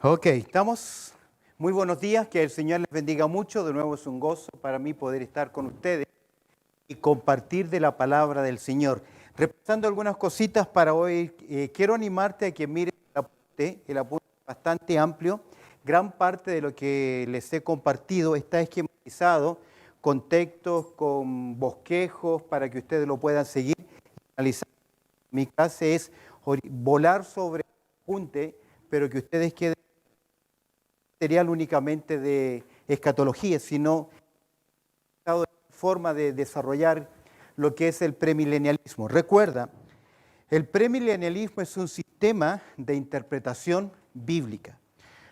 Ok, estamos. Muy buenos días, que el Señor les bendiga mucho. De nuevo es un gozo para mí poder estar con ustedes y compartir de la palabra del Señor. Repasando algunas cositas para hoy, quiero animarte a que mires el apunte es bastante amplio. Gran parte de lo que les he compartido está esquematizado con textos, con bosquejos, para que ustedes lo puedan seguir y analizar. Mi clase es volar sobre el apunte, pero que ustedes queden material únicamente de escatología, sino forma de desarrollar lo que es el premilenialismo. Recuerda, el premilenialismo es un sistema de interpretación bíblica.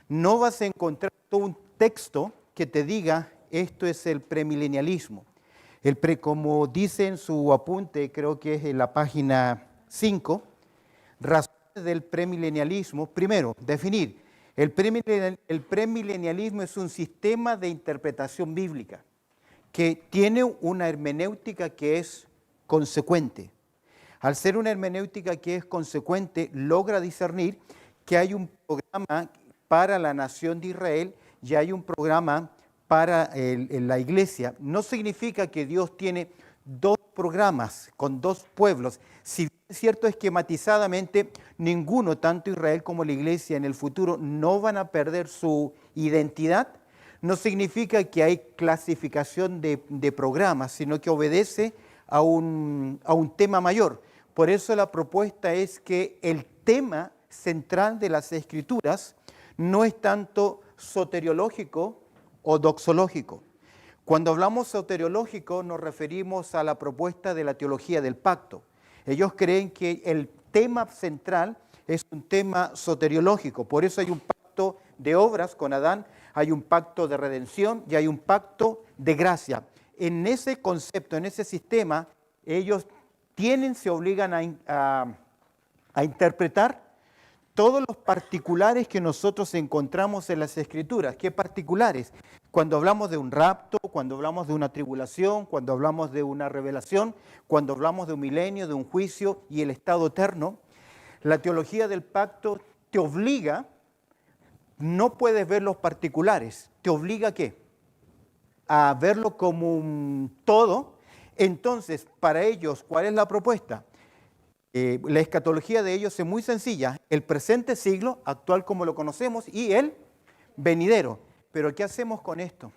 No vas a encontrar todo un texto que te diga esto es el premilenialismo. Como dice en su apunte, creo que es en la página 5, razones del premilenialismo. Primero, definir. El premilenialismo es un sistema de interpretación bíblica que tiene una hermenéutica que es consecuente. Al ser una hermenéutica que es consecuente, logra discernir que hay un programa para la nación de Israel y hay un programa para la iglesia. No significa que Dios tiene dos programas con dos pueblos. Si bien es cierto, esquematizadamente, ninguno, tanto Israel como la iglesia en el futuro, no van a perder su identidad. No significa que hay clasificación de programas, sino que obedece a un tema mayor. Por eso la propuesta es que el tema central de las Escrituras no es tanto soteriológico o doxológico. Cuando hablamos soteriológico nos referimos a la propuesta de la teología del pacto. Ellos creen que el tema central es un tema soteriológico, por eso hay un pacto de obras con Adán, hay un pacto de redención y hay un pacto de gracia. En ese concepto, en ese sistema, ellos se obligan a interpretar todos los particulares que nosotros encontramos en las Escrituras. ¿Qué particulares? Cuando hablamos de un rapto, cuando hablamos de una tribulación, cuando hablamos de una revelación, cuando hablamos de un milenio, de un juicio y el estado eterno, la teología del pacto te obliga, no puedes ver los particulares, te obliga ¿a qué? A verlo como un todo. Entonces, para ellos, ¿cuál es la propuesta? La escatología de ellos es muy sencilla, el presente siglo, actual como lo conocemos, y el venidero. Pero ¿qué hacemos con esto?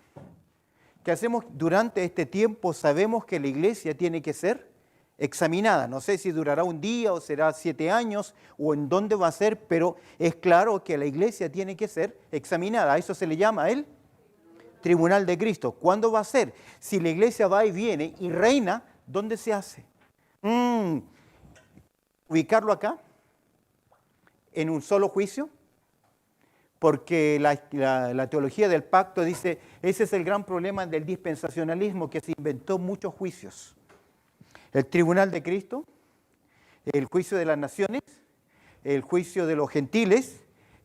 ¿Qué hacemos durante este tiempo? Sabemos que la iglesia tiene que ser examinada. No sé si durará un día o será 7 años o en dónde va a ser, pero es claro que la iglesia tiene que ser examinada. A eso se le llama el tribunal de Cristo. ¿Cuándo va a ser? Si la iglesia va y viene y reina, ¿dónde se hace? Ubicarlo acá, en un solo juicio, porque la teología del pacto dice, ese es el gran problema del dispensacionalismo, que se inventó muchos juicios. El tribunal de Cristo, el juicio de las naciones, el juicio de los gentiles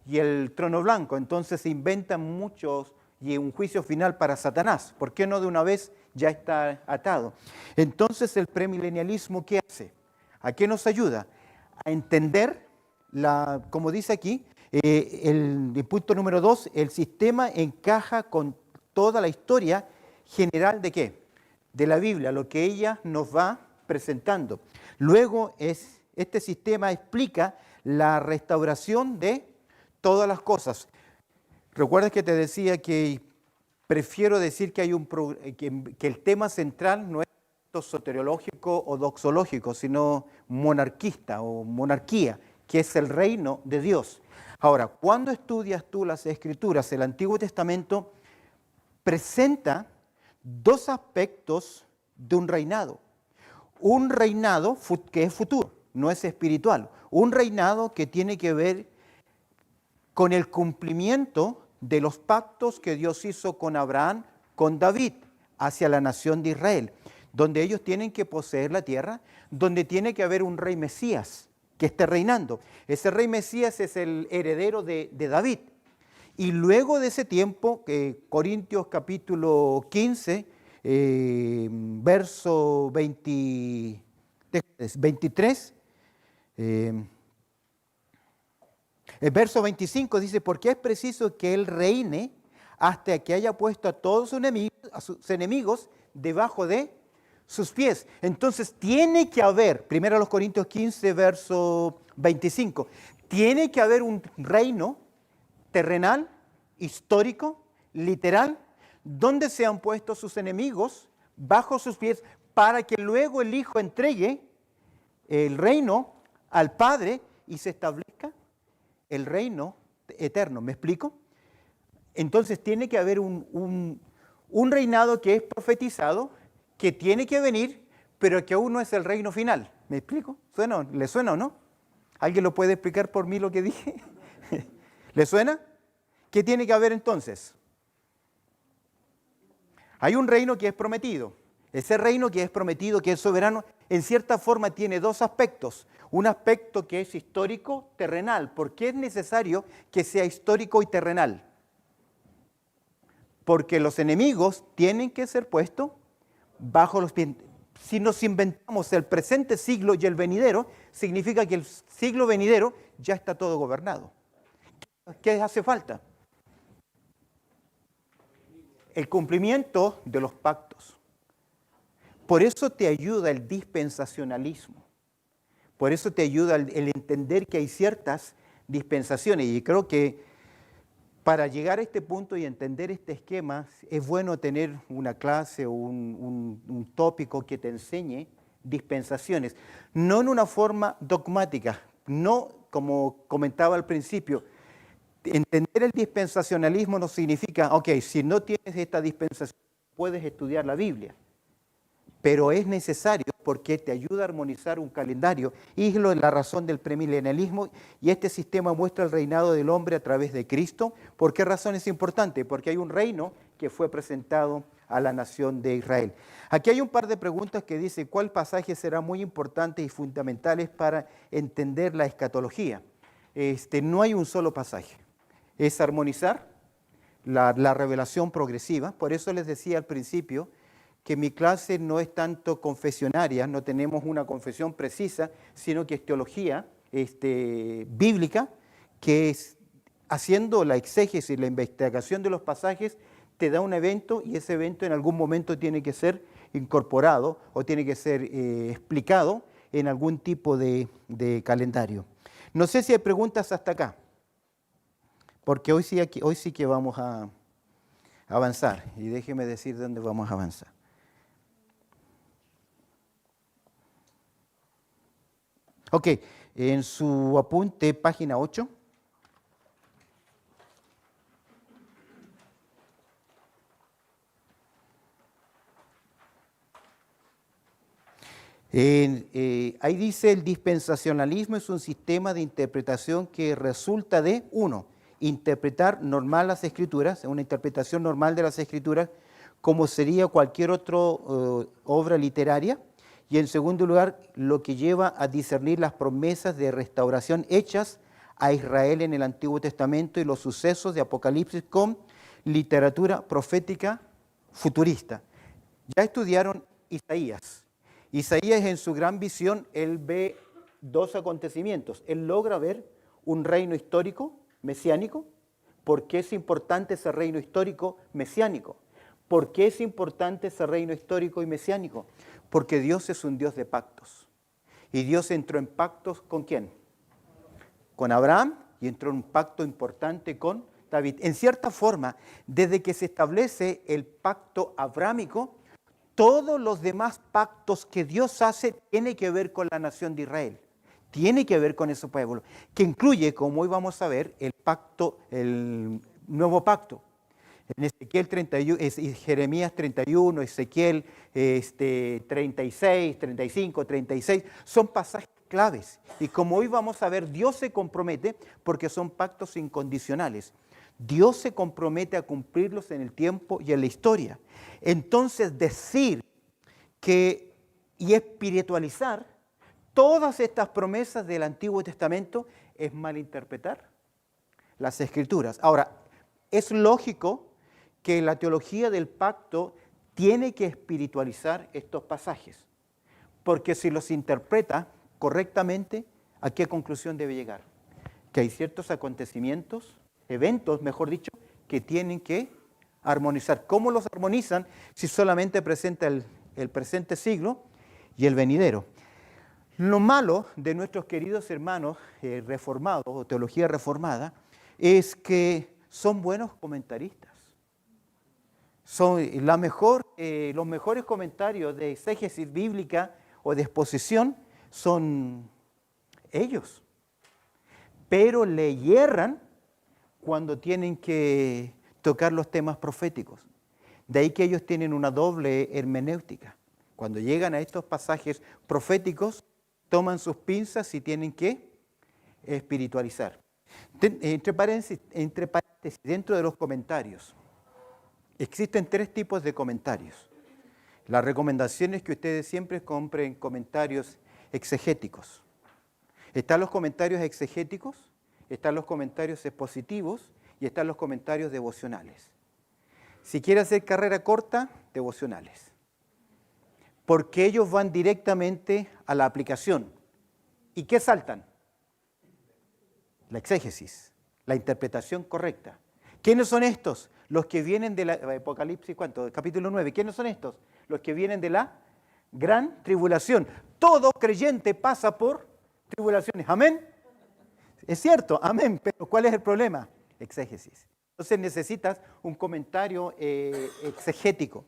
y el trono blanco. Entonces se inventan muchos y un juicio final para Satanás. ¿Por qué no de una vez ya está atado? Entonces el premilenialismo, ¿qué hace? ¿A qué nos ayuda? A entender, como dice aquí, el punto número 2, el sistema encaja con toda la historia general ¿de qué? De la Biblia, lo que ella nos va presentando. Luego, este sistema explica la restauración de todas las cosas. ¿Recuerdas que te decía que prefiero decir que que el tema central no es soteriológico o doxológico, sino monarquista o monarquía, que es el reino de Dios? Ahora, cuando estudias tú las Escrituras, el Antiguo Testamento presenta dos aspectos de un reinado. Un reinado que es futuro, no es espiritual. Un reinado que tiene que ver con el cumplimiento de los pactos que Dios hizo con Abraham, con David, hacia la nación de Israel, donde ellos tienen que poseer la tierra, donde tiene que haber un rey Mesías que esté reinando. Ese rey Mesías es el heredero de David. Y luego de ese tiempo, Corintios capítulo 15, verso 23, El verso 25 dice, porque es preciso que Él reine hasta que haya puesto a todos sus enemigos debajo de sus pies. Entonces tiene que haber, 1 Corintios 15, verso 25, tiene que haber un reino terrenal, histórico, literal, donde se han puesto sus enemigos bajo sus pies para que luego el Hijo entregue el reino al Padre y se establezca el reino eterno. ¿Me explico? Entonces tiene que haber un reinado que es profetizado, que tiene que venir, pero que aún no es el reino final. ¿Me explico? ¿Le suena o no? ¿Alguien lo puede explicar por mí lo que dije? ¿Le suena? ¿Qué tiene que haber entonces? Hay un reino que es prometido. Ese reino que es prometido, que es soberano, en cierta forma tiene dos aspectos. Un aspecto que es histórico, terrenal. ¿Por qué es necesario que sea histórico y terrenal? Porque los enemigos tienen que ser puestos bajo los pies. Si nos inventamos el presente siglo y el venidero, significa que el siglo venidero ya está todo gobernado. ¿Qué hace falta? El cumplimiento de los pactos. Por eso te ayuda el dispensacionalismo. Por eso te ayuda el entender que hay ciertas dispensaciones. Y creo que para llegar a este punto y entender este esquema, es bueno tener una clase o un tópico que te enseñe dispensaciones. No en una forma dogmática, no como comentaba al principio. Entender el dispensacionalismo no significa, ok, si no tienes esta dispensación, puedes estudiar la Biblia. Pero es necesario porque te ayuda a armonizar un calendario. Y es la razón del premilenialismo. Y este sistema muestra el reinado del hombre a través de Cristo. ¿Por qué razón es importante? Porque hay un reino que fue presentado a la nación de Israel. Aquí hay un par de preguntas que dicen cuál pasaje será muy importante y fundamentales para entender la escatología. No hay un solo pasaje. Es armonizar la revelación progresiva. Por eso les decía al principio que mi clase no es tanto confesionaria, no tenemos una confesión precisa, sino que es teología bíblica, que es haciendo la exégesis, la investigación de los pasajes, te da un evento y ese evento en algún momento tiene que ser incorporado o tiene que ser explicado en algún tipo de calendario. No sé si hay preguntas hasta acá, porque hoy sí que vamos a avanzar y déjeme decir dónde vamos a avanzar. Ok, en su apunte, página 8. Ahí dice, el dispensacionalismo es un sistema de interpretación que resulta de, uno, interpretar normal las Escrituras, una interpretación normal de las Escrituras, como sería cualquier otra obra literaria. Y en segundo lugar, lo que lleva a discernir las promesas de restauración hechas a Israel en el Antiguo Testamento y los sucesos de Apocalipsis con literatura profética futurista. Ya estudiaron Isaías. Isaías en su gran visión, él ve dos acontecimientos. Él logra ver un reino histórico, mesiánico. ¿Por qué es importante ese reino histórico mesiánico? ¿Por qué es importante ese reino histórico y mesiánico? Porque Dios es un Dios de pactos. Y Dios entró en pactos ¿con quién? Con Abraham y entró en un pacto importante con David. En cierta forma, desde que se establece el pacto abrámico, todos los demás pactos que Dios hace tienen que ver con la nación de Israel. Tiene que ver con ese pueblo, que incluye, como hoy vamos a ver, el pacto, el nuevo pacto. En Ezequiel 31, Jeremías 31, Ezequiel 36, 35, 36, son pasajes claves. Y como hoy vamos a ver, Dios se compromete porque son pactos incondicionales. Dios se compromete a cumplirlos en el tiempo y en la historia. Entonces decir y espiritualizar todas estas promesas del Antiguo Testamento es malinterpretar las Escrituras. Ahora, es lógico que la teología del pacto tiene que espiritualizar estos pasajes, porque si los interpreta correctamente, ¿a qué conclusión debe llegar? que hay ciertos acontecimientos, eventos, mejor dicho, que tienen que armonizar. ¿Cómo los armonizan si solamente presenta el presente siglo y el venidero? Lo malo de nuestros queridos hermanos reformados o teología reformada es que son buenos comentaristas. Son los mejores comentarios de exégesis bíblica o de exposición son ellos. Pero le hierran cuando tienen que tocar los temas proféticos. De ahí que ellos tienen una doble hermenéutica. Cuando llegan a estos pasajes proféticos, toman sus pinzas y tienen que espiritualizar. Entre paréntesis, dentro de los comentarios, existen 3 tipos de comentarios. La recomendación es que ustedes siempre compren comentarios exegéticos. Están los comentarios exegéticos, están los comentarios expositivos y están los comentarios devocionales. Si quiere hacer carrera corta, devocionales. Porque ellos van directamente a la aplicación. ¿Y qué saltan? La exégesis, la interpretación correcta. ¿Quiénes son estos? Los que vienen de la Apocalipsis, ¿cuánto? Capítulo 9. ¿Quiénes son estos? Los que vienen de la gran tribulación. Todo creyente pasa por tribulaciones. ¿Amén? Es cierto, amén. Pero ¿cuál es el problema? Exégesis. Entonces necesitas un comentario exegético.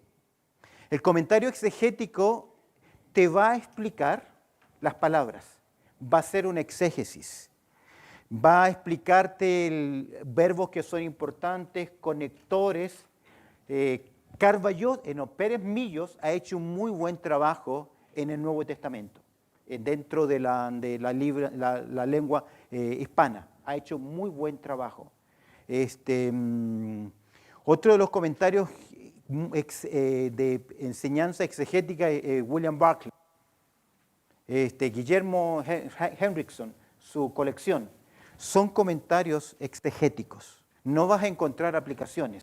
El comentario exegético te va a explicar las palabras. Va a ser una exégesis. Va a explicarte verbos que son importantes, conectores. Pérez Millos ha hecho un muy buen trabajo en el Nuevo Testamento, dentro de la lengua hispana. Ha hecho muy buen trabajo. Otro de los comentarios de enseñanza exegética, William Barclay, Guillermo Henriksen, su colección. Son comentarios exegéticos. No vas a encontrar aplicaciones,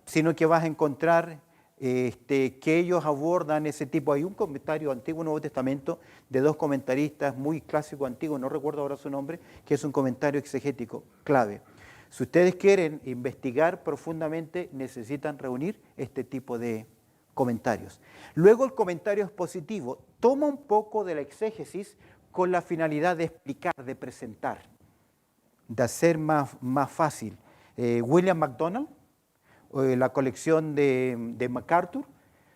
sino que vas a encontrar que ellos abordan ese tipo. Hay un comentario Antiguo Nuevo Testamento de 2 comentaristas muy clásicos antiguos, no recuerdo ahora su nombre, que es un comentario exegético clave. Si ustedes quieren investigar profundamente, necesitan reunir este tipo de comentarios. Luego el comentario expositivo toma un poco de la exégesis con la finalidad de explicar, de presentar, de hacer más fácil. William MacDonald, la colección de MacArthur,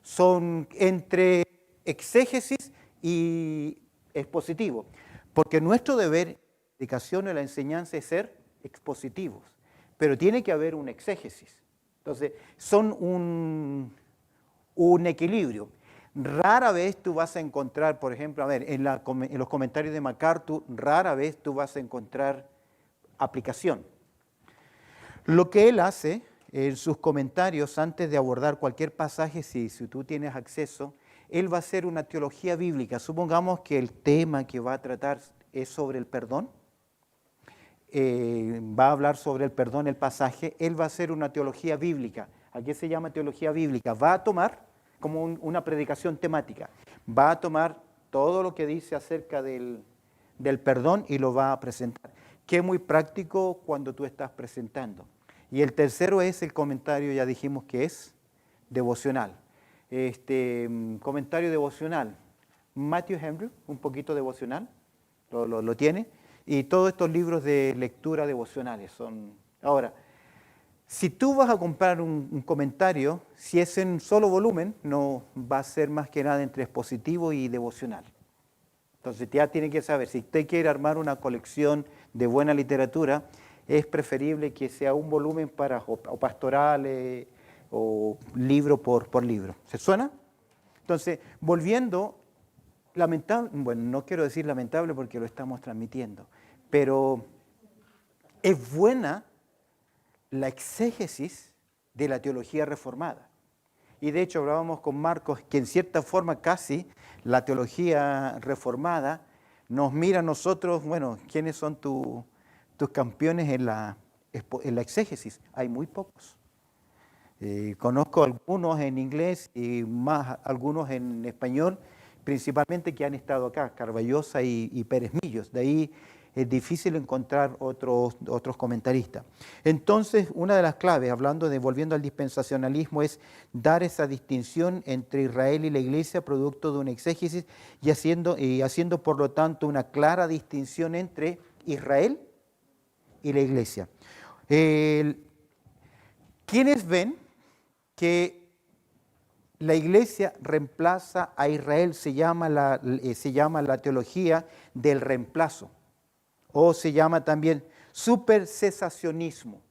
son entre exégesis y expositivo, porque nuestro deber, la predicación y la enseñanza es ser expositivos, pero tiene que haber una exégesis. Entonces, son un equilibrio. Rara vez tú vas a encontrar, por ejemplo, en los comentarios de MacArthur, rara vez tú vas a encontrar aplicación. Lo que él hace en sus comentarios, antes de abordar cualquier pasaje, si tú tienes acceso, él va a hacer una teología bíblica. Supongamos que el tema que va a tratar es sobre el perdón. Va a hablar sobre el perdón el pasaje. Él va a hacer una teología bíblica. ¿A qué se llama teología bíblica? Va a tomar como una predicación temática. Va a tomar todo lo que dice acerca del perdón y lo va a presentar, que es muy práctico cuando tú estás presentando. Y el tercero es el comentario, ya dijimos que es devocional. Comentario devocional. Matthew Henry, un poquito devocional, lo tiene, y todos estos libros de lectura devocionales son. Ahora, si tú vas a comprar un comentario, si es en solo volumen, no va a ser más que nada entre expositivo y devocional. Entonces ya tiene que saber, si usted quiere armar una colección de buena literatura, es preferible que sea un volumen para o pastorales o libro por libro. ¿Se suena? Entonces, volviendo, no quiero decir lamentable porque lo estamos transmitiendo, pero es buena la exégesis de la teología reformada. Y de hecho hablábamos con Marcos que en cierta forma casi la teología reformada nos mira a nosotros, ¿quiénes son tus campeones en la exégesis? Hay muy pocos. Conozco algunos en inglés y más algunos en español, principalmente que han estado acá, Carballosa y Pérez Millos. De ahí es difícil encontrar otros comentaristas. Entonces, una de las claves, volviendo al dispensacionalismo, es dar esa distinción entre Israel y la Iglesia, producto de un exégesis, y haciendo por lo tanto una clara distinción entre Israel y la Iglesia. ¿Quiénes ven que la Iglesia reemplaza a Israel? Se llama la teología del reemplazo, o se llama también supercesacionismo.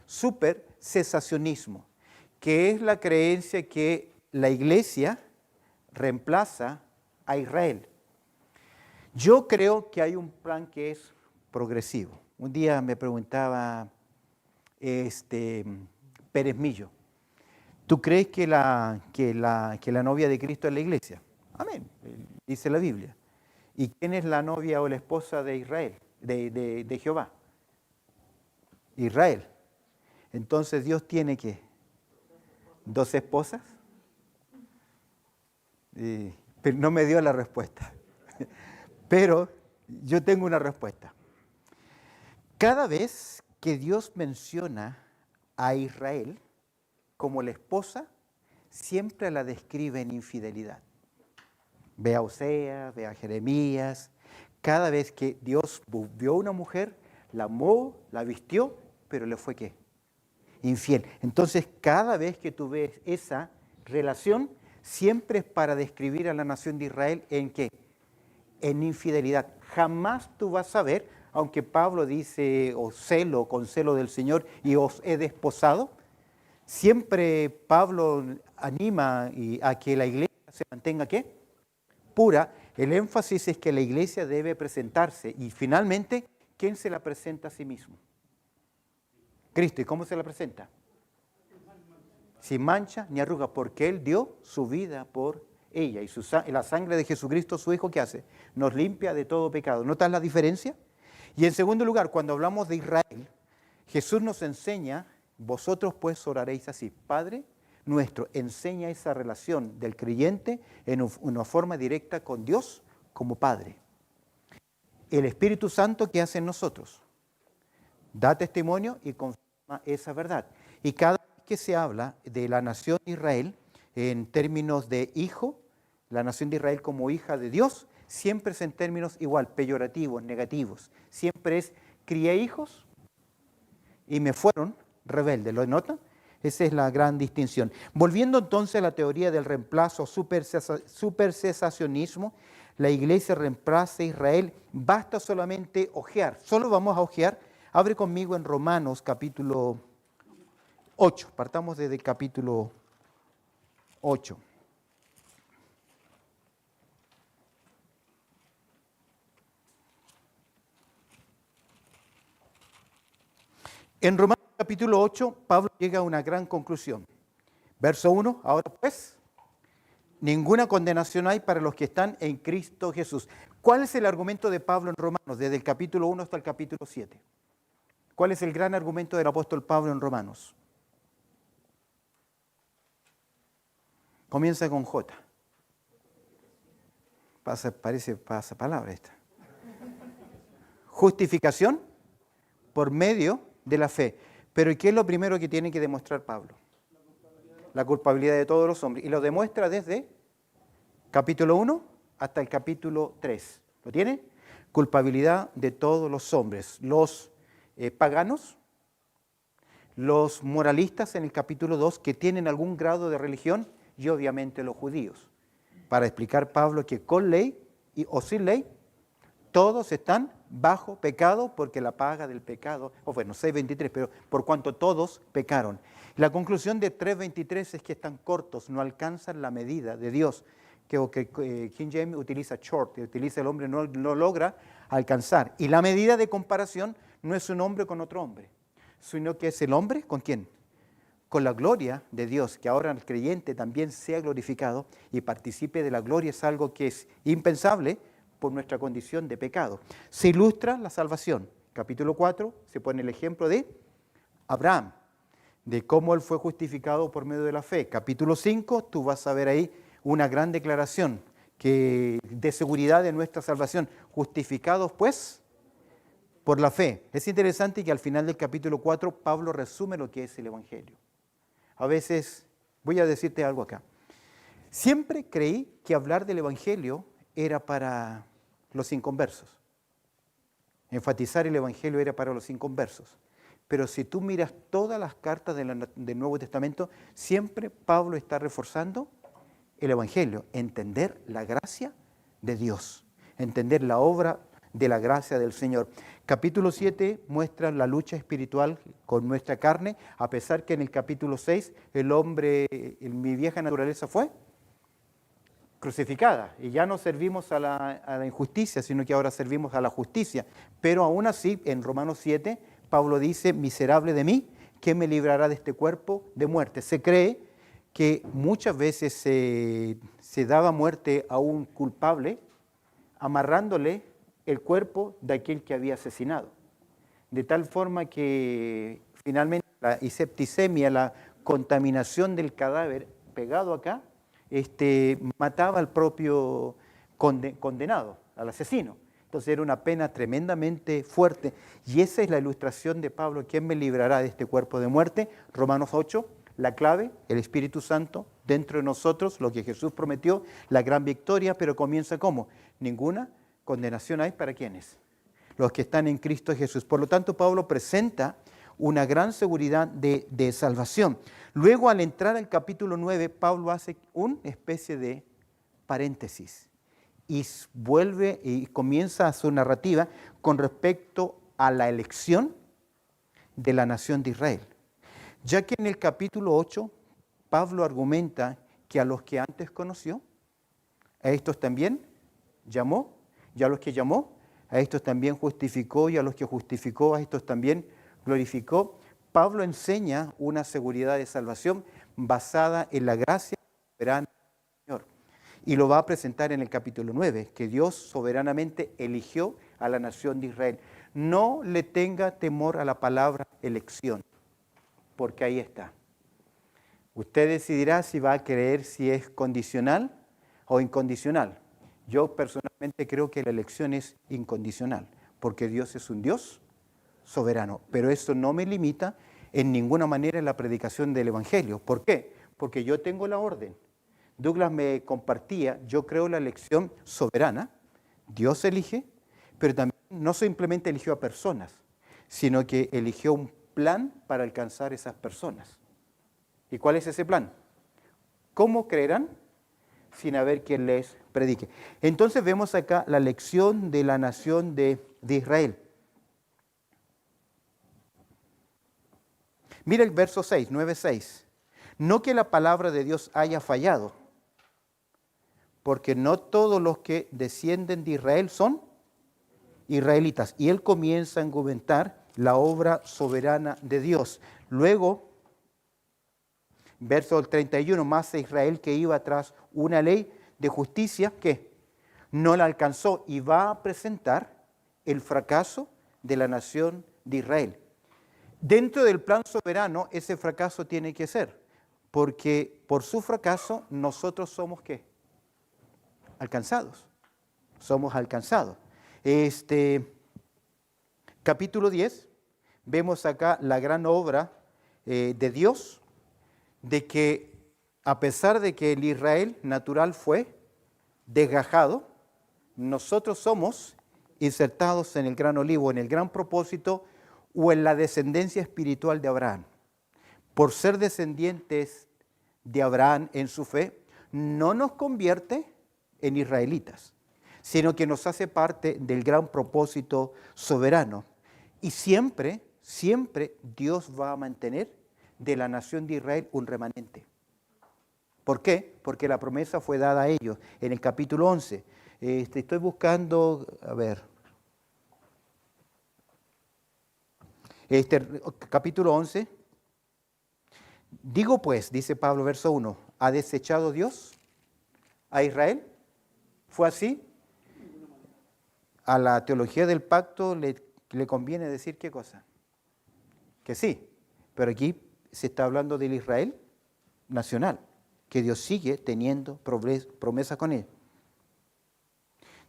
Supercesacionismo, que es la creencia que la Iglesia reemplaza a Israel. Yo creo que hay un plan que es progresivo. Un día me preguntaba Pérez Millo, ¿tú crees que la novia de Cristo es la Iglesia? Amén, dice la Biblia. ¿Y quién es la novia o la esposa de Israel, de Jehová? Israel. Entonces, ¿Dios tiene qué? ¿Dos esposas? Pero no me dio la respuesta. Pero yo tengo una respuesta. Cada vez que Dios menciona a Israel como la esposa, siempre la describe en infidelidad. Ve a Oseas, ve a Jeremías. Cada vez que Dios vio a una mujer, la amó, la vistió, pero le fue ¿qué? Infiel. Entonces, cada vez que tú ves esa relación, siempre es para describir a la nación de Israel en ¿qué? En infidelidad. Jamás tú vas a ver, aunque Pablo dice, os celo con celo del Señor y os he desposado, siempre Pablo anima a que la iglesia se mantenga ¿qué? Pura. El énfasis es que la iglesia debe presentarse. Y finalmente, ¿quién se la presenta a sí mismo? Cristo. ¿Y cómo se la presenta? Sin mancha ni arruga, porque Él dio su vida por ella. Y la sangre de Jesucristo, su Hijo, ¿qué hace? Nos limpia de todo pecado. ¿Notas la diferencia? Y en segundo lugar, cuando hablamos de Israel, Jesús nos enseña, vosotros pues oraréis así. Padre nuestro, enseña esa relación del creyente en una forma directa con Dios como Padre. El Espíritu Santo, ¿qué hace en nosotros? Da testimonio y confirma esa verdad. Y cada vez que se habla de la nación de Israel en términos de hijo, la nación de Israel como hija de Dios, siempre es en términos igual, peyorativos, negativos. Siempre es, crié hijos y me fueron rebeldes. ¿Lo notan? Esa es la gran distinción. Volviendo entonces a la teoría del reemplazo, supercesacionismo, la iglesia reemplaza a Israel, basta solamente ojear. Solo vamos a ojear. Abre conmigo en Romanos capítulo 8. Partamos desde el capítulo 8. En Romanos capítulo 8, Pablo llega a una gran conclusión. Verso 1, ahora pues, ninguna condenación hay para los que están en Cristo Jesús. ¿Cuál es el argumento de Pablo en Romanos, desde el capítulo 1 hasta el capítulo 7? ¿Cuál es el gran argumento del apóstol Pablo en Romanos? Comienza con J. Parece pasapalabra esta. Justificación por medio de la fe. Pero ¿qué es lo primero que tiene que demostrar Pablo? La culpabilidad de todos los hombres. Y lo demuestra desde capítulo 1 hasta el capítulo 3. ¿Lo tiene? Culpabilidad de todos los hombres. Los paganos, los moralistas en el capítulo 2 que tienen algún grado de religión y obviamente los judíos. Para explicar Pablo que con ley o sin ley, todos están bajo pecado porque la paga del pecado, 6.23, pero por cuanto todos pecaron. La conclusión de 3.23 es que están cortos, no alcanzan la medida de Dios, que King James utiliza short, utiliza el hombre no logra alcanzar. Y la medida de comparación no es un hombre con otro hombre, sino que es el hombre ¿con quién? Con la gloria de Dios, que ahora el creyente también sea glorificado y participe de la gloria, es algo que es impensable por nuestra condición de pecado. Se ilustra la salvación. Capítulo 4 se pone el ejemplo de Abraham, de cómo él fue justificado por medio de la fe. Capítulo 5, tú vas a ver ahí una gran declaración de seguridad de nuestra salvación. Justificados pues por la fe. Es interesante que al final del capítulo 4 Pablo resume lo que es el Evangelio. A veces, voy a decirte algo acá. Siempre creí que hablar del Evangelio era para los inconversos. Enfatizar el Evangelio era para los inconversos. Pero si tú miras todas las cartas del Nuevo Testamento, siempre Pablo está reforzando el Evangelio, entender la gracia de Dios, entender la obra de la gracia del Señor. Capítulo 7 muestra la lucha espiritual con nuestra carne, a pesar que en el capítulo 6 el hombre, mi vieja naturaleza fue crucificada y ya no servimos a la injusticia, sino que ahora servimos a la justicia. Pero aún así, en Romanos 7, Pablo dice, miserable de mí, ¿quién me librará de este cuerpo de muerte? Se cree que muchas veces se daba muerte a un culpable amarrándole el cuerpo de aquel que había asesinado. De tal forma que finalmente la septicemia, la contaminación del cadáver pegado acá, mataba al propio condenado, al asesino. Entonces era una pena tremendamente fuerte. Y esa es la ilustración de Pablo, ¿quién me librará de este cuerpo de muerte? Romanos 8, la clave, el Espíritu Santo dentro de nosotros, lo que Jesús prometió, la gran victoria, pero comienza ¿cómo? Ninguna condenación hay para quienes, los que están en Cristo Jesús. Por lo tanto, Pablo presenta una gran seguridad de salvación. Luego, al entrar al capítulo 9, Pablo hace una especie de paréntesis y vuelve y comienza su narrativa con respecto a la elección de la nación de Israel. Ya que en el capítulo 8, Pablo argumenta que a los que antes conoció, a estos también llamó, y a los que llamó, a estos también justificó, y a los que justificó, a estos también glorificó. Pablo enseña una seguridad de salvación basada en la gracia soberana del Señor. Y lo va a presentar en el capítulo 9, que Dios soberanamente eligió a la nación de Israel. No le tenga temor a la palabra elección, porque ahí está. Usted decidirá si va a creer si es condicional o incondicional. Yo personalmente creo que la elección es incondicional, porque Dios es un Dios soberano. Pero eso no me limita en ninguna manera en la predicación del Evangelio. ¿Por qué? Porque yo tengo la orden. Douglas me compartía, yo creo la elección soberana. Dios elige, pero también no simplemente eligió a personas, sino que eligió un plan para alcanzar esas personas. ¿Y cuál es ese plan? ¿Cómo creerán sin haber quien les predique? Entonces vemos acá la elección de la nación de Israel. Mira el verso 6, 9:6. No que la palabra de Dios haya fallado, porque no todos los que descienden de Israel son israelitas. Y él comienza a argumentar la obra soberana de Dios. Luego, verso 31, más a Israel que iba tras una ley de justicia que no la alcanzó, y va a presentar el fracaso de la nación de Israel. Dentro del plan soberano, ese fracaso tiene que ser, porque por su fracaso nosotros somos ¿qué? Alcanzados. Somos alcanzados. Capítulo 10, vemos acá la gran obra de Dios, de que a pesar de que el Israel natural fue desgajado, nosotros somos insertados en el gran olivo, en el gran propósito o en la descendencia espiritual de Abraham. Por ser descendientes de Abraham en su fe, no nos convierte en israelitas, sino que nos hace parte del gran propósito soberano. Y siempre, siempre Dios va a mantener de la nación de Israel un remanente. ¿Por qué? Porque la promesa fue dada a ellos en el capítulo 11. Estoy buscando, a ver, capítulo 11. Digo pues, dice Pablo, verso 1, ¿ha desechado Dios a Israel? ¿Fue así? A la teología del pacto le conviene decir ¿qué cosa? Que sí, pero aquí se está hablando del Israel nacional, que Dios sigue teniendo promesa con él.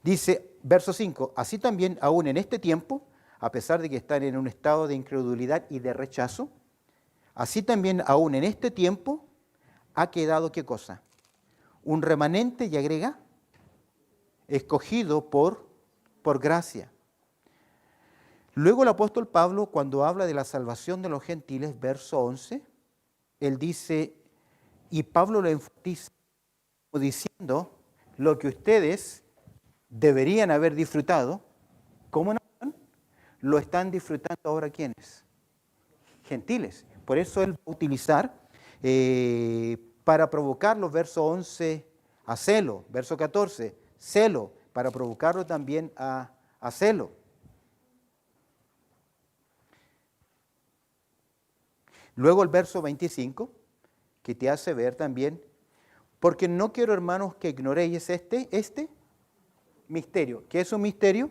Dice, verso 5, así también aún en este tiempo a pesar de que están en un estado de incredulidad y de rechazo, así también aún en este tiempo ha quedado, ¿qué cosa? Un remanente, y agrega, escogido por gracia. Luego el apóstol Pablo, cuando habla de la salvación de los gentiles, verso 11, él dice, y Pablo lo enfatiza, diciendo lo que ustedes deberían haber disfrutado, como nación, lo están disfrutando ahora ¿quiénes? Gentiles. Por eso él va a utilizar para provocarlos, verso 11, a celo, verso 14, celo, para provocarlo también a celo. Luego el verso 25, que te hace ver también, porque no quiero, hermanos, que ignoréis este misterio. ¿Qué es un misterio?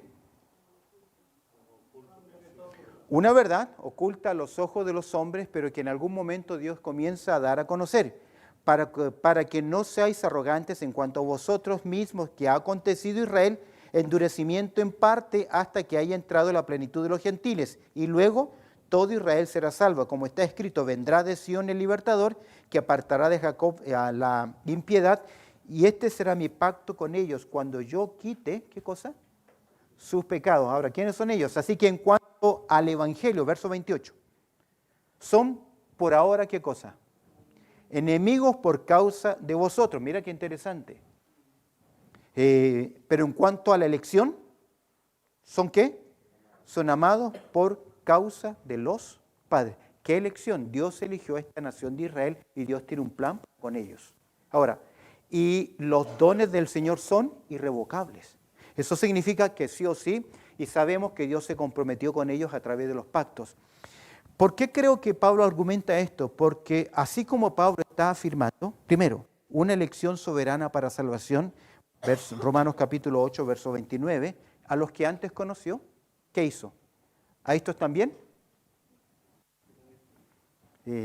Una verdad oculta a los ojos de los hombres, pero que en algún momento Dios comienza a dar a conocer, para que no seáis arrogantes en cuanto a vosotros mismos, que ha acontecido Israel, endurecimiento en parte hasta que haya entrado la plenitud de los gentiles, y luego todo Israel será salvo, como está escrito, vendrá de Sión el libertador, que apartará de Jacob a la impiedad, y este será mi pacto con ellos, cuando yo quite, ¿qué cosa? Sus pecados. Ahora, ¿quiénes son ellos? Así que en cuanto al Evangelio, verso 28, son por ahora, ¿qué cosa? Enemigos por causa de vosotros. Mira qué interesante. Pero en cuanto a la elección, ¿son qué? Son amados por causa de los padres. ¿Qué elección? Dios eligió a esta nación de Israel y Dios tiene un plan con ellos. Ahora, y los dones del Señor son irrevocables. Eso significa que sí o sí, y sabemos que Dios se comprometió con ellos a través de los pactos. ¿Por qué creo que Pablo argumenta esto? Porque así como Pablo está afirmando, primero, una elección soberana para salvación, Romanos capítulo 8, verso 29, a los que antes conoció, ¿qué hizo? ¿A estos también?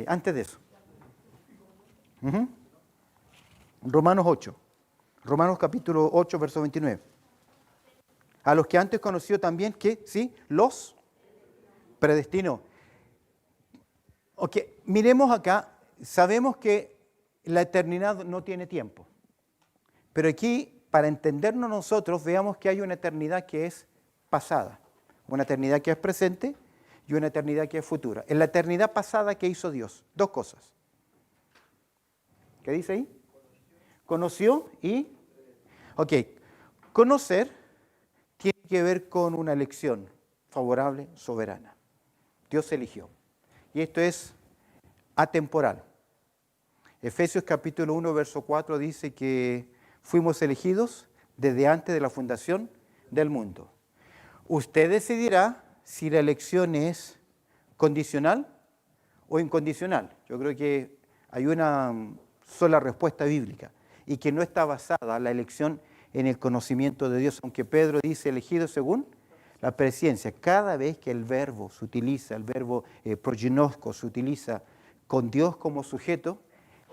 Antes de eso. Romanos 8. Romanos capítulo 8, verso 29. A los que antes conoció también, ¿qué? Sí, los predestinó. Ok, miremos acá, sabemos que la eternidad no tiene tiempo. Pero aquí, para entendernos nosotros, veamos que hay una eternidad que es pasada, una eternidad que es presente y una eternidad que es futura. En la eternidad pasada, ¿qué hizo Dios? Dos cosas. ¿Qué dice ahí? Conoció y... Ok, conocer tiene que ver con una elección favorable, soberana. Dios eligió. Y esto es atemporal. Efesios capítulo 1, verso 4 dice que fuimos elegidos desde antes de la fundación del mundo. Usted decidirá si la elección es condicional o incondicional. Yo creo que hay una sola respuesta bíblica y que no está basada la elección en el conocimiento de Dios, aunque Pedro dice elegido según la presciencia. Cada vez que el verbo se utiliza, el verbo proginosko se utiliza con Dios como sujeto,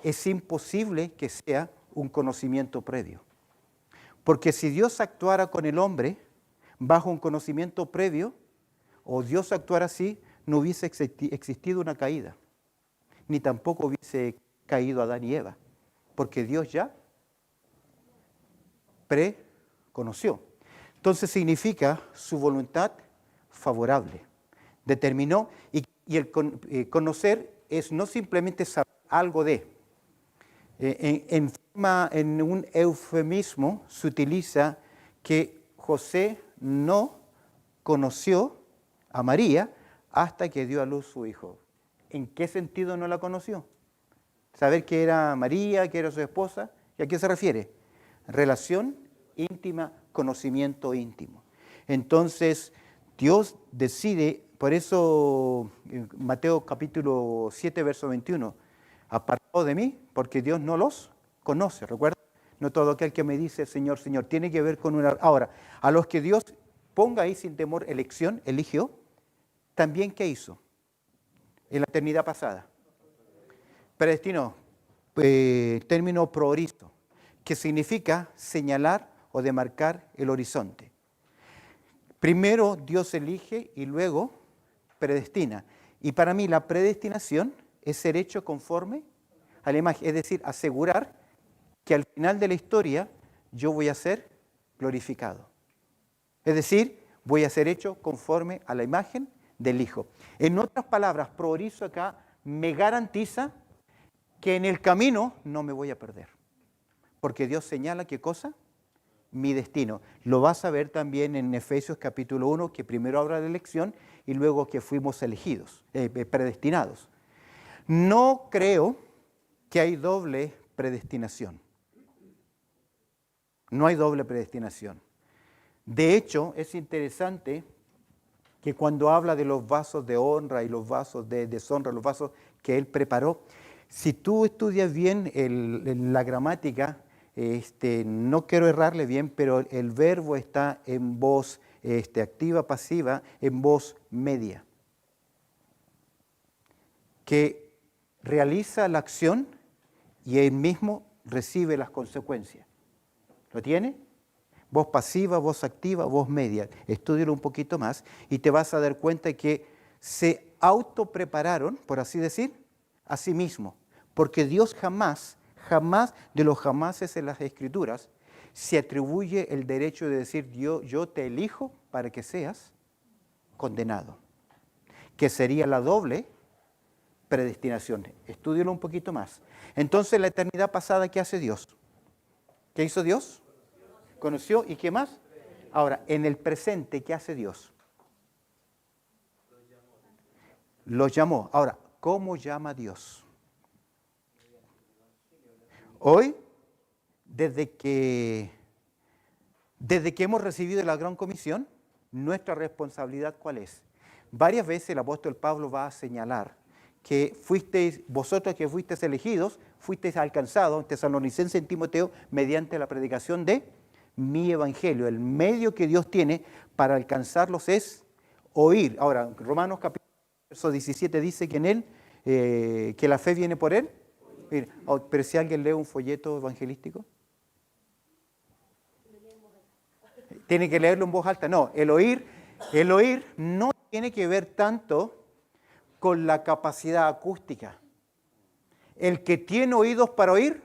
es imposible que sea un conocimiento previo. Porque si Dios actuara con el hombre bajo un conocimiento previo, o Dios actuara así, no hubiese existido una caída, ni tampoco hubiese caído Adán y Eva, porque Dios ya preconoció. Entonces significa su voluntad favorable. Determinó, y el conocer es no simplemente saber algo de. En un eufemismo se utiliza que José no conoció a María hasta que dio a luz su hijo. ¿En qué sentido no la conoció? Saber que era María, que era su esposa. ¿Y a qué se refiere? Relación íntima, conocimiento íntimo. Entonces, Dios decide, por eso Mateo capítulo 7, verso 21, apartado de mí, porque Dios no los conoce. ¿Recuerda? No todo aquel que me dice Señor, Señor, tiene que ver con una... Ahora, a los que Dios ponga ahí sin temor elección, eligió, también ¿qué hizo? En la eternidad pasada. Predestinó, término proorizo, que significa señalar o demarcar el horizonte. Primero Dios elige y luego predestina. Y para mí la predestinación es ser hecho conforme a la imagen, es decir, asegurar que al final de la historia yo voy a ser glorificado. Es decir, voy a ser hecho conforme a la imagen del Hijo. En otras palabras, Progreso acá me garantiza que en el camino no me voy a perder. Porque Dios señala ¿qué cosa? Mi destino. Lo vas a ver también en Efesios capítulo 1, que primero habla de la elección y luego que fuimos elegidos, predestinados. No creo que hay doble predestinación. No hay doble predestinación. De hecho, es interesante que cuando habla de los vasos de honra y los vasos de deshonra, los vasos que Él preparó, si tú estudias bien la gramática, no quiero errarle bien, pero el verbo está en voz activa, pasiva, en voz media, que realiza la acción y él mismo recibe las consecuencias. ¿Lo tiene? Voz pasiva, voz activa, voz media. Estúdialo un poquito más y te vas a dar cuenta que se autoprepararon, por así decir, a sí mismo. Porque Dios jamás de los jamases en las Escrituras se atribuye el derecho de decir yo te elijo para que seas condenado. Que sería la doble predestinación. Estúdialo un poquito más. Entonces, la eternidad pasada, ¿qué hace Dios? ¿Qué hizo Dios? Conoció y ¿qué más? Ahora, en el presente, ¿qué hace Dios? Los llamó. Ahora, ¿cómo llama Dios? Hoy, desde que hemos recibido la Gran Comisión, nuestra responsabilidad, ¿cuál es? Varias veces el apóstol Pablo va a señalar que vosotros que fuisteis elegidos, fuisteis alcanzados, Tesalonicenses en Timoteo, mediante la predicación de mi evangelio. El medio que Dios tiene para alcanzarlos es oír. Ahora, Romanos capítulo verso 17 dice que en él, que la fe viene por él. Pero si alguien lee un folleto evangelístico, tiene que leerlo en voz alta. No, el oír no tiene que ver tanto con la capacidad acústica. El que tiene oídos para oír,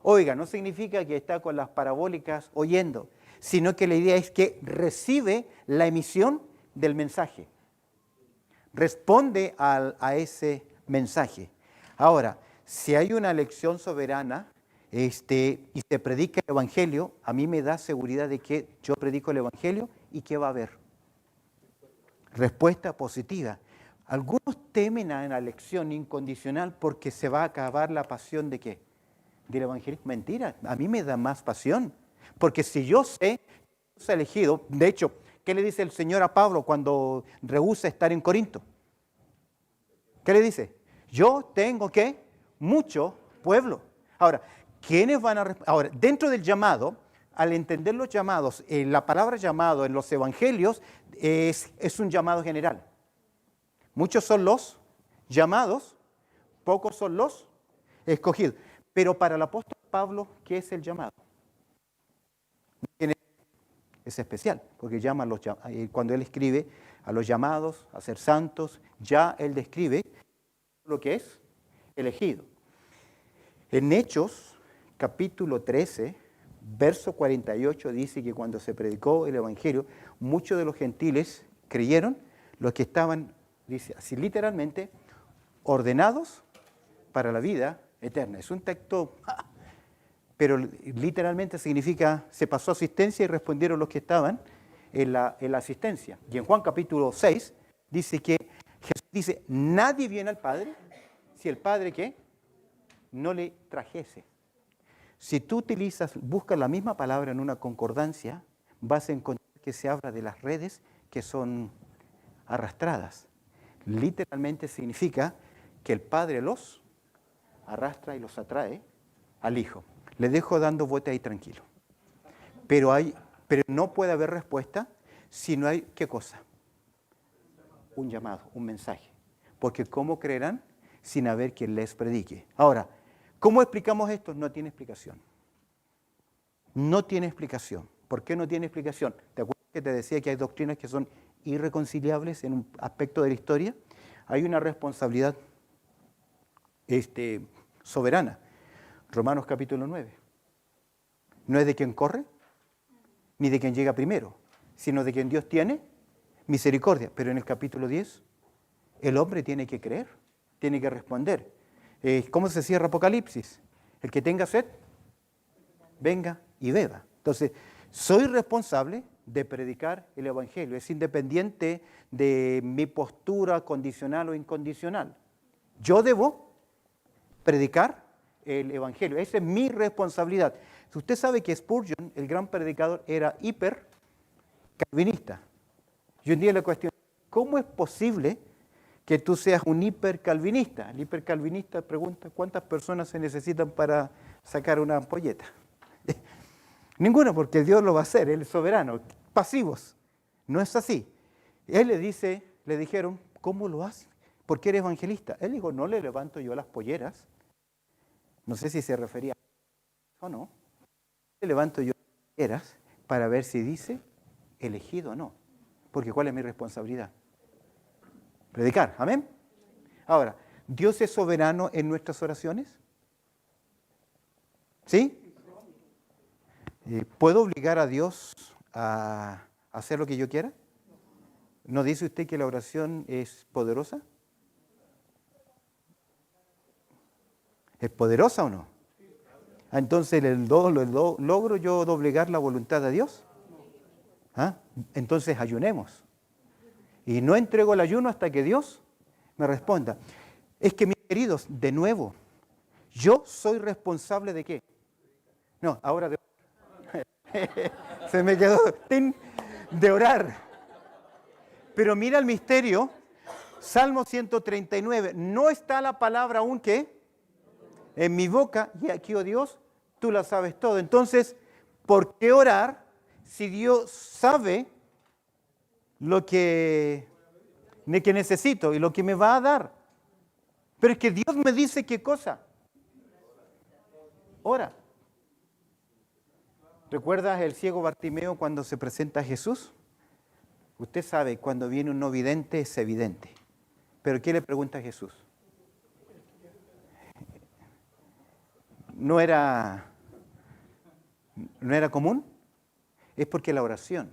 oiga, no significa que está con las parabólicas oyendo, sino que la idea es que recibe la emisión del mensaje. Responde a ese mensaje. Ahora, si hay una elección soberana y se predica el Evangelio, a mí me da seguridad de que yo predico el Evangelio y ¿qué va a haber? Respuesta positiva. Algunos temen a la elección incondicional porque se va a acabar la pasión ¿de qué? Del Evangelio. Mentira, a mí me da más pasión. Porque si yo sé que soy elegido, de hecho, ¿qué le dice el Señor a Pablo cuando rehúsa estar en Corinto? ¿Qué le dice? Yo tengo ¿qué? Mucho pueblo. Ahora, ¿quiénes van a ahora, dentro del llamado, al entender los llamados, la palabra llamado en los evangelios es un llamado general. Muchos son los llamados, pocos son los escogidos. Pero para el apóstol Pablo, ¿qué es el llamado? Es especial, porque llama cuando él escribe a los llamados, a ser santos, ya él describe lo que es elegido. En Hechos, capítulo 13, verso 48, dice que cuando se predicó el Evangelio, muchos de los gentiles creyeron, los que estaban, dice así literalmente, ordenados para la vida eterna. Es un texto, pero literalmente significa, se pasó asistencia y respondieron los que estaban en la asistencia. Y en Juan capítulo 6 dice que Jesús dice, nadie viene al Padre si el Padre ¿qué? No le trajese. Si tú buscas la misma palabra en una concordancia, vas a encontrar que se habla de las redes que son arrastradas. Literalmente significa que el Padre los arrastra y los atrae al Hijo. Le dejo dando vuelta ahí tranquilo. Pero no puede haber respuesta si no hay, ¿qué cosa? Un llamado, un mensaje. Porque ¿cómo creerán sin haber quien les predique? Ahora, ¿cómo explicamos esto? No tiene explicación. No tiene explicación. ¿Por qué no tiene explicación? ¿Te acuerdas que te decía que hay doctrinas que son irreconciliables en un aspecto de la historia, hay una responsabilidad soberana. Romanos capítulo 9. No es de quien corre, ni de quien llega primero, sino de quien Dios tiene misericordia. Pero en el capítulo 10, el hombre tiene que creer, tiene que responder. ¿Cómo se cierra Apocalipsis? El que tenga sed, venga y beba. Entonces, soy responsable de predicar el Evangelio. Es independiente de mi postura condicional o incondicional. Yo debo predicar el Evangelio. Esa es mi responsabilidad. Usted sabe que Spurgeon, el gran predicador, era hiper calvinista. Y un día le cuestioné, ¿cómo es posible que tú seas un hipercalvinista? El hipercalvinista pregunta, ¿cuántas personas se necesitan para sacar una ampolleta? Ninguno, porque Dios lo va a hacer, Él es soberano. Pasivos. No es así. Él le dijeron, ¿cómo lo hace? ¿Por qué eres evangelista? Él dijo, no le levanto yo las polleras. No sé si se refería a o no. Le levanto yo las polleras para ver si dice elegido o no. Porque ¿cuál es mi responsabilidad? Predicar. Amén. Ahora, ¿Dios es soberano en nuestras oraciones? ¿Sí? ¿Puedo obligar a Dios a hacer lo que yo quiera? ¿No dice usted que la oración es poderosa? ¿Es poderosa o no? Entonces, ¿logro yo doblegar la voluntad de Dios? ¿Ah? Entonces, ayunemos. Y no entrego el ayuno hasta que Dios me responda. Es que, mis queridos, de nuevo, ¿yo soy responsable de qué? No, ahora de se me quedó de orar. Pero mira el misterio, Salmo 139, no está la palabra aún que en mi boca, y aquí, oh Dios, tú la sabes todo. Entonces, ¿por qué orar si Dios sabe lo que necesito y lo que me va a dar? Pero es que Dios me dice qué cosa. Ora. ¿Recuerdas el ciego Bartimeo cuando se presenta a Jesús? Usted sabe, cuando viene un no vidente es evidente. ¿Pero qué le pregunta a Jesús? ¿No era común? Es porque la oración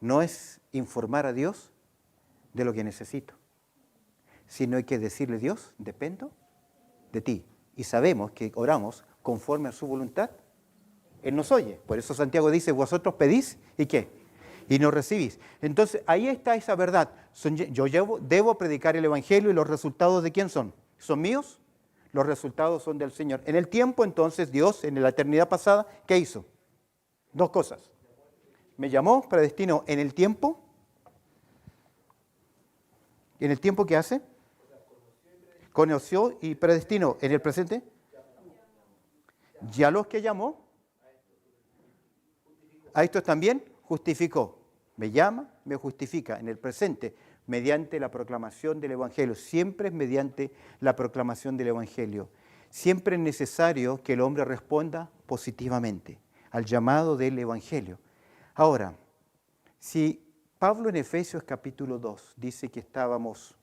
no es informar a Dios de lo que necesito, sino hay que decirle, Dios, dependo de ti. Y sabemos que oramos conforme a su voluntad. Él nos oye. Por eso Santiago dice, vosotros pedís, ¿y qué? Y no recibís. Entonces, ahí está esa verdad. Debo predicar el Evangelio y los resultados ¿de quién son? ¿Son míos? Los resultados son del Señor. En el tiempo, entonces, Dios, en la eternidad pasada, ¿qué hizo? Dos cosas. Me llamó, predestinó en el tiempo. ¿En el tiempo qué hace? Conoció y predestinó. ¿En el presente? Ya los que llamó, a estos también justificó. Me llama, me justifica en el presente mediante la proclamación del Evangelio. Siempre es mediante la proclamación del Evangelio. Siempre es necesario que el hombre responda positivamente al llamado del Evangelio. Ahora, si Pablo en Efesios capítulo 2 dice que estábamos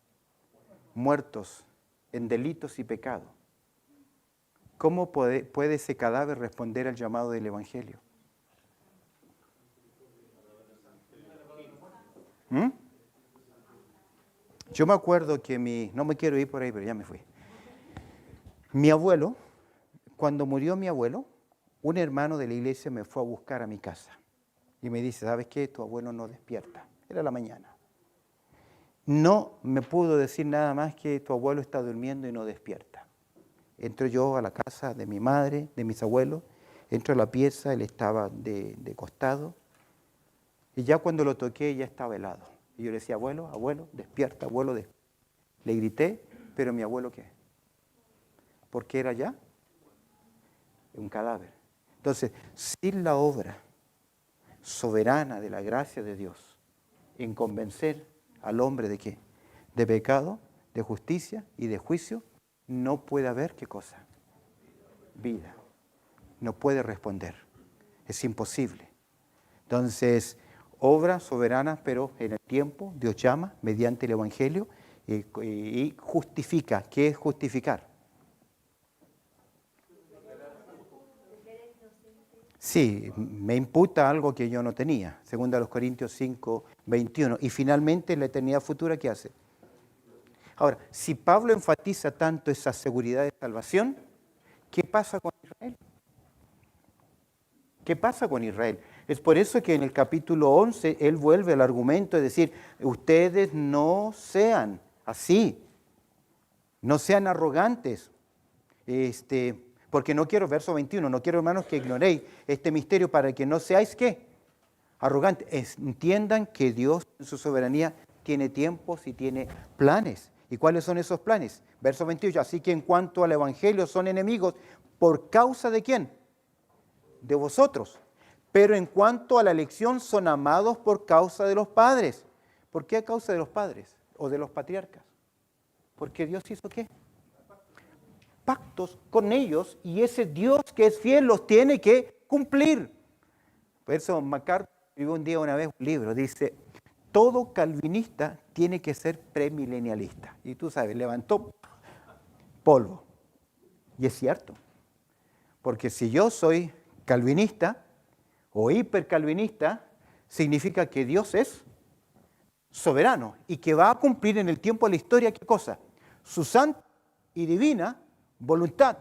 muertos en delitos y pecados, ¿cómo puede ese cadáver responder al llamado del Evangelio? Yo me acuerdo que no me quiero ir por ahí, pero ya me fui. Mi abuelo, cuando murió mi abuelo, un hermano de la iglesia me fue a buscar a mi casa y me dice, ¿sabes qué? Tu abuelo no despierta. Era la mañana. No me pudo decir nada más que tu abuelo está durmiendo y no despierta. Entro yo a la casa de mi madre, de mis abuelos, entro a la pieza, él estaba de costado. Y ya cuando lo toqué, ya estaba helado. Y yo le decía, abuelo, despierta, abuelo, despierta. Le grité, pero mi abuelo, ¿qué? ¿Por qué era ya? Un cadáver. Entonces, sin la obra soberana de la gracia de Dios en convencer al hombre de qué? De pecado, de justicia y de juicio, no puede haber, ¿qué cosa? Vida. No puede responder. Es imposible. Entonces, obra soberana, pero en el tiempo Dios llama mediante el Evangelio y justifica. ¿Qué es justificar? Sí, me imputa algo que yo no tenía, según a los Corintios 5, 21. Y finalmente la eternidad futura, ¿qué hace? Ahora, si Pablo enfatiza tanto esa seguridad de salvación, ¿qué pasa con Israel? ¿Qué pasa con Israel? Es por eso que en el capítulo 11 él vuelve al argumento de decir, ustedes no sean así, no sean arrogantes, porque no quiero, verso 21, no quiero, hermanos, que ignoréis este misterio para que no seáis, ¿qué? Arrogantes. Entiendan que Dios en su soberanía tiene tiempos y tiene planes. ¿Y cuáles son esos planes? Verso 28, así que en cuanto al Evangelio son enemigos, ¿por causa de quién? De vosotros. Pero en cuanto a la elección son amados por causa de los padres. ¿Por qué a causa de los padres o de los patriarcas? Porque Dios hizo ¿qué? Pactos con ellos y ese Dios que es fiel los tiene que cumplir. Por eso MacArthur escribió un día una vez un libro, dice, todo calvinista tiene que ser premilenialista. Y tú sabes, levantó polvo. Y es cierto, porque si yo soy calvinista o hipercalvinista, significa que Dios es soberano y que va a cumplir en el tiempo de la historia, ¿qué cosa? Su santa y divina voluntad.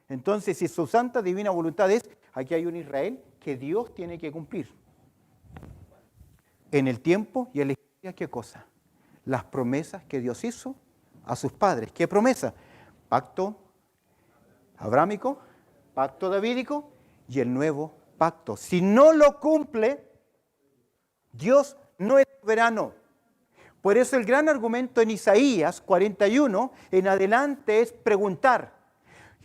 Entonces, si su santa divina voluntad es, aquí hay un Israel que Dios tiene que cumplir. En el tiempo y en la historia, ¿qué cosa? Las promesas que Dios hizo a sus padres. ¿Qué promesa? Pacto abrámico, pacto davídico y el nuevo pacto. Si no lo cumple, Dios no es soberano. Por eso el gran argumento en Isaías 41 en adelante es preguntar,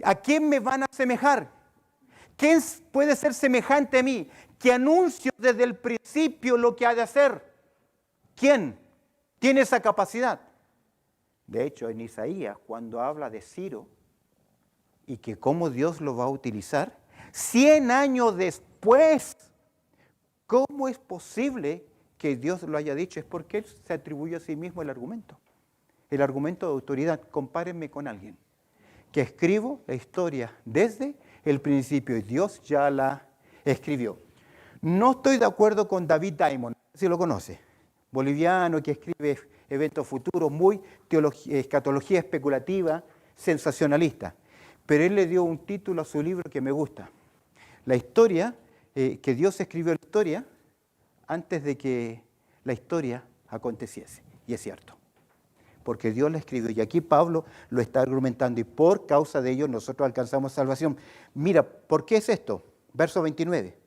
¿a quién me van a asemejar? ¿Quién puede ser semejante a mí? Que anuncio desde el principio lo que ha de hacer. ¿Quién tiene esa capacidad? De hecho, en Isaías, cuando habla de Ciro y que cómo Dios lo va a utilizar, 100 años después, ¿cómo es posible que Dios lo haya dicho? Es porque Él se atribuye a sí mismo el argumento de autoridad. Compárenme con alguien que escribo la historia desde el principio y Dios ya la escribió. No estoy de acuerdo con David Diamond, si lo conoce, boliviano que escribe eventos futuros, muy escatología especulativa, sensacionalista. Pero él le dio un título a su libro que me gusta. La historia, que Dios escribió la historia antes de que la historia aconteciese. Y es cierto, porque Dios la escribió. Y aquí Pablo lo está argumentando y por causa de ello nosotros alcanzamos salvación. Mira, ¿por qué es esto? Verso 29.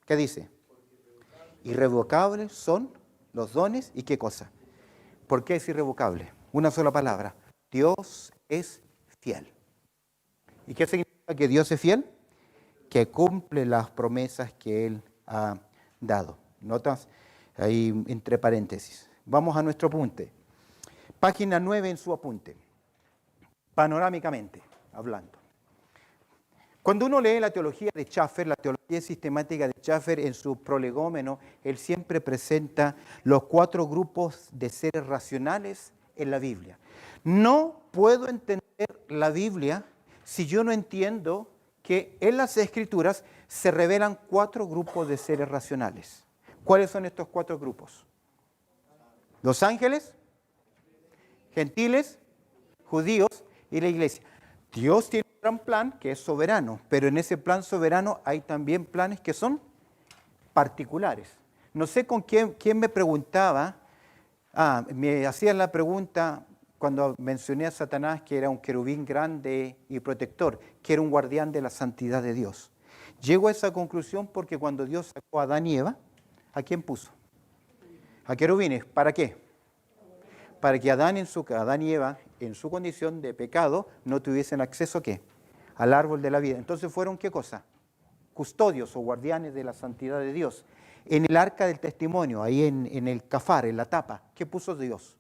¿Qué dice? Irrevocables son los dones y ¿qué cosa? ¿Por qué es irrevocable? Una sola palabra. Dios es fiel. ¿Y qué significa que Dios es fiel? Que cumple las promesas que Él ha dado. ¿Notas? Ahí entre paréntesis. Vamos a nuestro apunte. Página 9 en su apunte. Panorámicamente hablando. Cuando uno lee la teología de Schaffer, la teología sistemática de Schaffer, en su prolegómeno, él siempre presenta los 4 grupos de seres racionales en la Biblia. No puedo entender la Biblia si yo no entiendo que en las Escrituras se revelan 4 grupos de seres racionales. ¿Cuáles son estos 4 grupos? Los ángeles, gentiles, judíos y la iglesia. Dios tiene un gran plan que es soberano, pero en ese plan soberano hay también planes que son particulares. No sé con quién me preguntaba, me hacían la pregunta cuando mencioné a Satanás que era un querubín grande y protector, que era un guardián de la santidad de Dios. Llego a esa conclusión porque cuando Dios sacó a Adán y Eva, ¿a quién puso? A querubines. ¿Para qué? Para que Adán y Eva, en su condición de pecado, no tuviesen acceso ¿a qué? Al árbol de la vida. Entonces fueron ¿qué cosa? Custodios o guardianes de la santidad de Dios. En el arca del testimonio, ahí en el cafar, en la tapa, ¿qué puso Dios?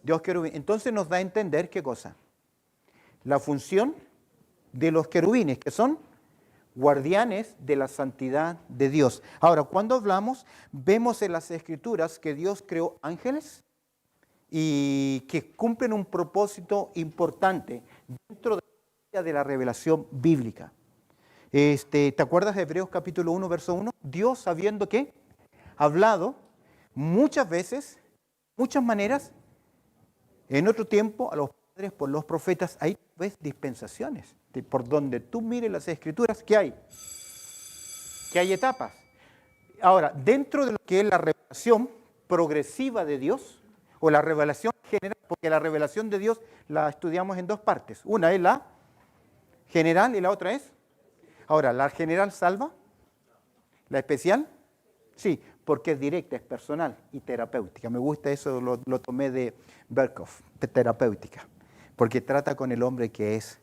Dios querubín. Entonces nos da a entender ¿qué cosa? La función de los querubines, que son guardianes de la santidad de Dios. Ahora, cuando hablamos, vemos en las Escrituras que Dios creó ángeles y que cumplen un propósito importante dentro de la revelación bíblica. ¿Te acuerdas de Hebreos capítulo 1, verso 1? Dios, habiendo que hablado muchas veces, muchas maneras, en otro tiempo a los padres por los profetas, ahí ves dispensaciones. Por donde tú mires las Escrituras, ¿qué hay? Que hay etapas. Ahora, dentro de lo que es la revelación progresiva de Dios, o la revelación general, porque la revelación de Dios la estudiamos en dos partes. Una es la general y la otra es... Ahora, ¿la general salva? ¿La especial? Sí, porque es directa, es personal y terapéutica. Me gusta eso, lo tomé de Berkhoff, terapéutica, porque trata con el hombre que es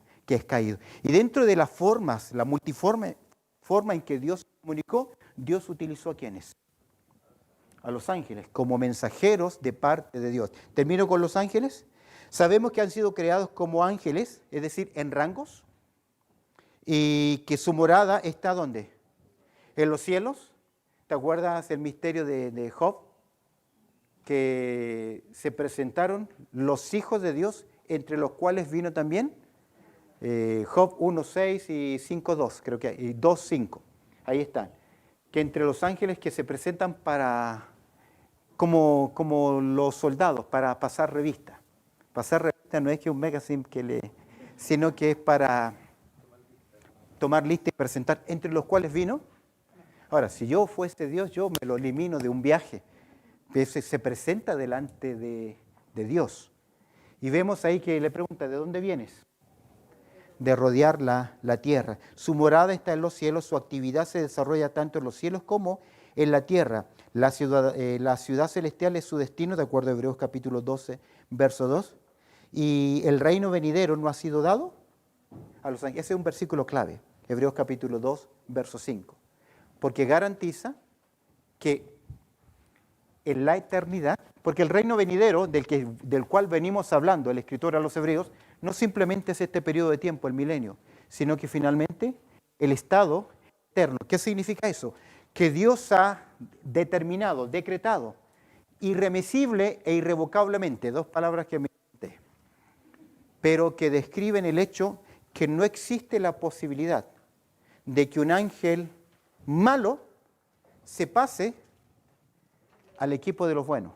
caído. Y dentro de las formas, la multiforme forma en que Dios comunicó, Dios utilizó ¿a quiénes? A los ángeles, como mensajeros de parte de Dios. Termino con los ángeles. Sabemos que han sido creados como ángeles, es decir, en rangos, y que su morada está ¿dónde? En los cielos. ¿Te acuerdas el misterio de Job? Que se presentaron los hijos de Dios, entre los cuales vino también Job 1.6 y 5.2, creo que hay, y 2.5, ahí están. Que entre los ángeles que se presentan como los soldados, para pasar revista. Pasar revista no es que un magazine sino que es para tomar lista y presentar, entre los cuales vino. Ahora, si yo fuese Dios, yo me lo elimino de un viaje. Se presenta delante de Dios. Y vemos ahí que le pregunta, ¿de dónde vienes? De rodear la tierra. Su morada está en los cielos, su actividad se desarrolla tanto en los cielos como en la tierra. La ciudad celestial es su destino, de acuerdo a Hebreos capítulo 12, verso 2. Y el reino venidero no ha sido dado a los ángeles. Ese es un versículo clave, Hebreos capítulo 2, verso 5. Porque garantiza que en la eternidad, porque el reino venidero del cual venimos hablando, el escritor a los hebreos, no simplemente es este periodo de tiempo, el milenio, sino que finalmente el estado eterno. ¿Qué significa eso? Que Dios ha determinado, decretado, irremisible e irrevocablemente, dos palabras que me inventé, pero que describen el hecho que no existe la posibilidad de que un ángel malo se pase al equipo de los buenos,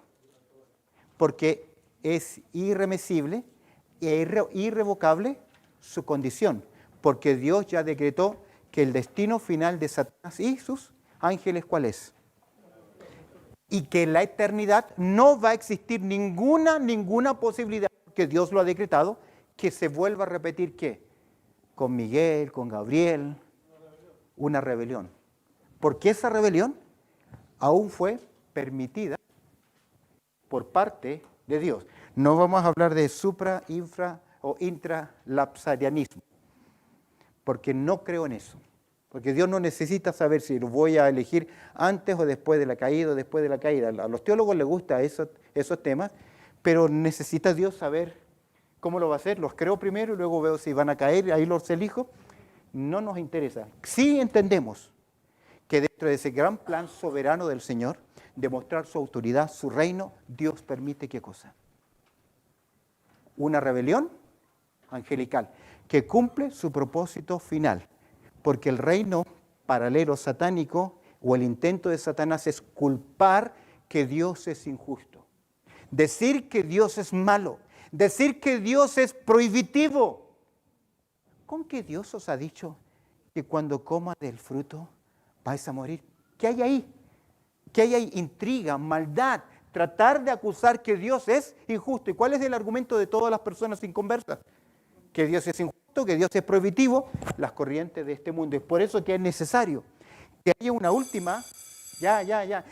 porque es irremisible e irrevocable su condición, porque Dios ya decretó que el destino final de Satanás y sus ángeles, ¿cuál es? Y que en la eternidad no va a existir ninguna posibilidad, que Dios lo ha decretado, que se vuelva a repetir, ¿qué? Con Miguel, con Gabriel, una rebelión. Porque esa rebelión aún fue permitida por parte de Dios. No vamos a hablar de supra, infra o intralapsarianismo, porque no creo en eso. Porque Dios no necesita saber si lo voy a elegir antes o después de la caída o después de la caída. A los teólogos les gustan esos temas, pero necesita Dios saber cómo lo va a hacer. Los creo primero y luego veo si van a caer, ahí los elijo. No nos interesa. Sí entendemos que dentro de ese gran plan soberano del Señor, de mostrar su autoridad, su reino, Dios permite ¿qué cosa? Una rebelión angelical que cumple su propósito final. Porque el reino paralelo satánico o el intento de Satanás es culpar que Dios es injusto. Decir que Dios es malo. Decir que Dios es prohibitivo. ¿Con qué Dios os ha dicho que cuando coma del fruto vais a morir? ¿Qué hay ahí? ¿Qué hay ahí? Intriga, maldad, tratar de acusar que Dios es injusto. ¿Y cuál es el argumento de todas las personas inconversas? Que Dios es injusto, que Dios es prohibitivo, las corrientes de este mundo. Es por eso que es necesario que haya una última,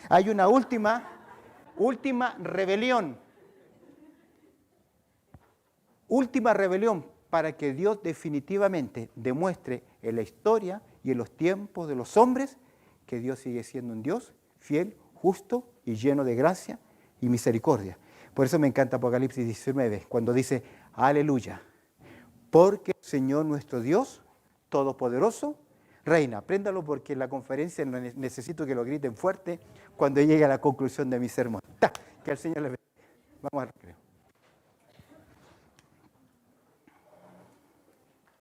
hay una última rebelión. Última rebelión para que Dios definitivamente demuestre en la historia y en los tiempos de los hombres que Dios sigue siendo un Dios fiel, justo y lleno de gracia y misericordia. Por eso me encanta Apocalipsis 19, cuando dice, aleluya, porque el Señor nuestro Dios, Todopoderoso, Reina, apréndalo porque en la conferencia necesito que lo griten fuerte cuando llegue a la conclusión de mi sermón. ¡Ta! Que el Señor les bendiga. Vamos al recreo.